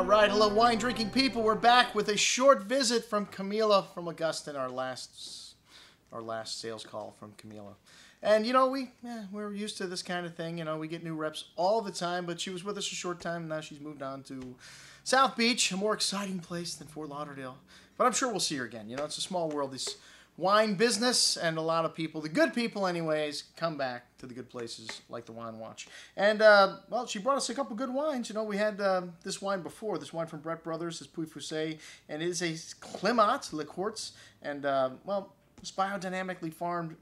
right, hello wine-drinking people. We're back with a short visit from Camila from Augusta, our last sales call from Camila. And, you know, we're used to this kind of thing. You know, we get new reps all the time, but she was with us a short time, and now she's moved on to South Beach, a more exciting place than Fort Lauderdale. But I'm sure we'll see her again. You know, it's a small world, this wine business, and a lot of people, the good people anyways, come back to the good places like the Wine Watch. And, well, she brought us a couple good wines. You know, we had this wine before, this wine from Brett Brothers, this Puy Fusé, and it is a Climat Le Quartz, and, well, it's biodynamically farmed,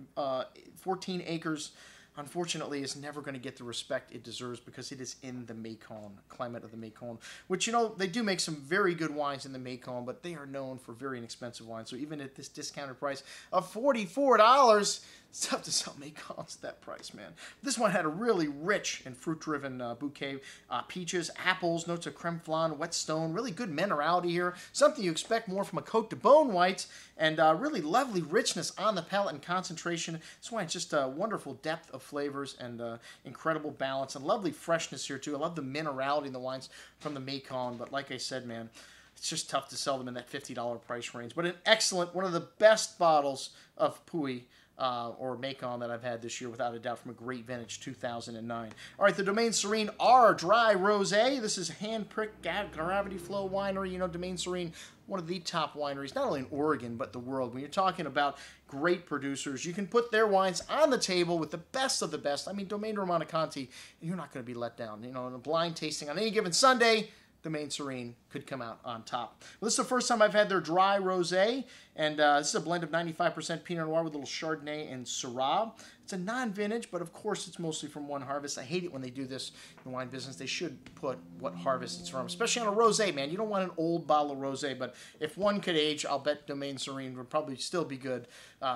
14 acres. Unfortunately, is never going to get the respect it deserves because it is in the Mekong, climate of the Mekong, which, you know, they do make some very good wines in the Mekong, but they are known for very inexpensive wines. So even at this discounted price of $44, it's tough to sell Mekongs at that price, man. This one had a really rich and fruit-driven bouquet. Peaches, apples, notes of creme flan, whetstone, really good minerality here. Something you expect more from a Côte de Beaune white, and really lovely richness on the palate and concentration. This wine's just a wonderful depth of flavors and incredible balance and lovely freshness here, too. I love the minerality in the wines from the Mekong, but like I said, man, it's just tough to sell them in that $50 price range. But an excellent, one of the best bottles of Puy or Mekong that I've had this year, without a doubt, from a great vintage, 2009. All right, the Domaine Serene R Dry Rosé. This is hand-picked Gravity Flow Winery. You know, Domaine Serene, one of the top wineries, not only in Oregon, but the world. When you're talking about great producers, you can put their wines on the table with the best of the best. I mean, Domaine Romanée-Conti, and you're not going to be let down. You know, in a blind tasting on any given Sunday, Domaine Serene could come out on top. Well, this is the first time I've had their dry rosé, and this is a blend of 95% Pinot Noir with a little Chardonnay and Syrah. It's a non-vintage, but of course it's mostly from one harvest. I hate it when they do this in the wine business. They should put what harvest it's from, especially on a rosé, man. You don't want an old bottle of rosé, but if one could age, I'll bet Domaine Serene would probably still be good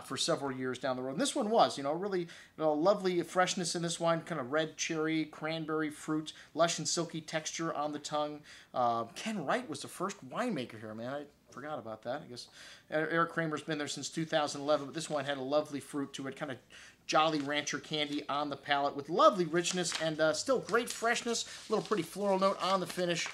for several years down the road. And this one was, you know, really, you know, lovely freshness in this wine, kind of red cherry, cranberry fruit, lush and silky texture on the tongue. Ken Wright was the first winemaker here, man. I forgot about that. I guess Eric Kramer's been there since 2011, but this wine had a lovely fruit to it, kind of Jolly Rancher candy on the palate with lovely richness and still great freshness, a little pretty floral note on the finish.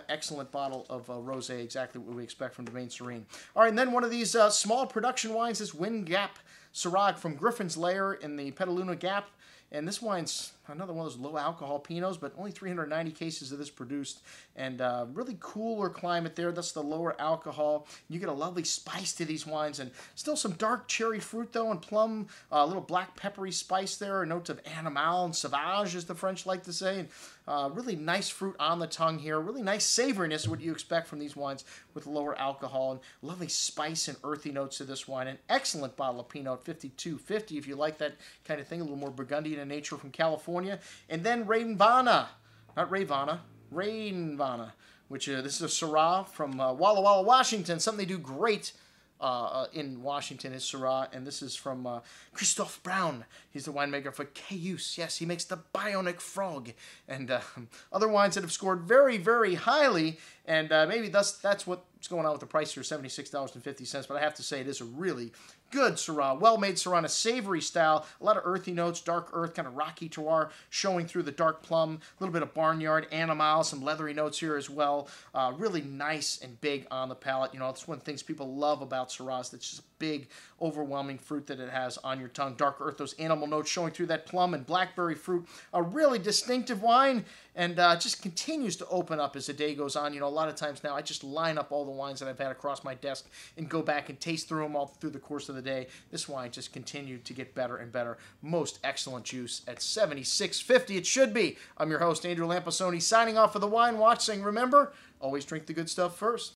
Excellent bottle of rosé, exactly what we expect from Domaine Serene. All right, and then one of these small production wines is Wind Gap Syrah from Griffin's Lair in the Petaluma Gap. And this wine's another one of those low-alcohol Pinots, but only 390 cases of this produced. And really cooler climate there. That's the lower alcohol. You get a lovely spice to these wines. And still some dark cherry fruit, though, and plum. A little black peppery spice there. Notes of animal and sauvage, as the French like to say. And really nice fruit on the tongue here. Really nice savoriness, what you expect from these wines with lower alcohol. And lovely spice and earthy notes to this wine. An excellent bottle of Pinot, $52.50 if you like that kind of thing. A little more Burgundian in nature from California. And then Reynvann, not Reynvann, Reynvann, which this is a Syrah from Walla Walla, Washington. Something they do great in Washington is Syrah, and this is from Christophe Brown. He's the winemaker for Cayuse. Yes, he makes the Bionic Frog and other wines that have scored very, very highly, and maybe that's what's going on with the price here, $76.50. But I have to say, it is a really good Syrah, well-made Syrah, a savory style, a lot of earthy notes, dark earth, kind of rocky terroir showing through the dark plum, a little bit of barnyard, animal, some leathery notes here as well. Really nice and big on the palate. You know, it's one of the things people love about Syrahs. It's just a big, overwhelming fruit that it has on your tongue. Dark earth, those animal notes showing through that plum and blackberry fruit. A really distinctive wine, and just continues to open up as the day goes on. You know, a lot of times now I just line up all the wines that I've had across my desk and go back and taste through them all through the course of the day. This wine just continued to get better and better. Most excellent juice at $76.50. It should be. I'm your host, Andrew Lamposoni, signing off for the Wine Watch, saying, remember, always drink the good stuff first.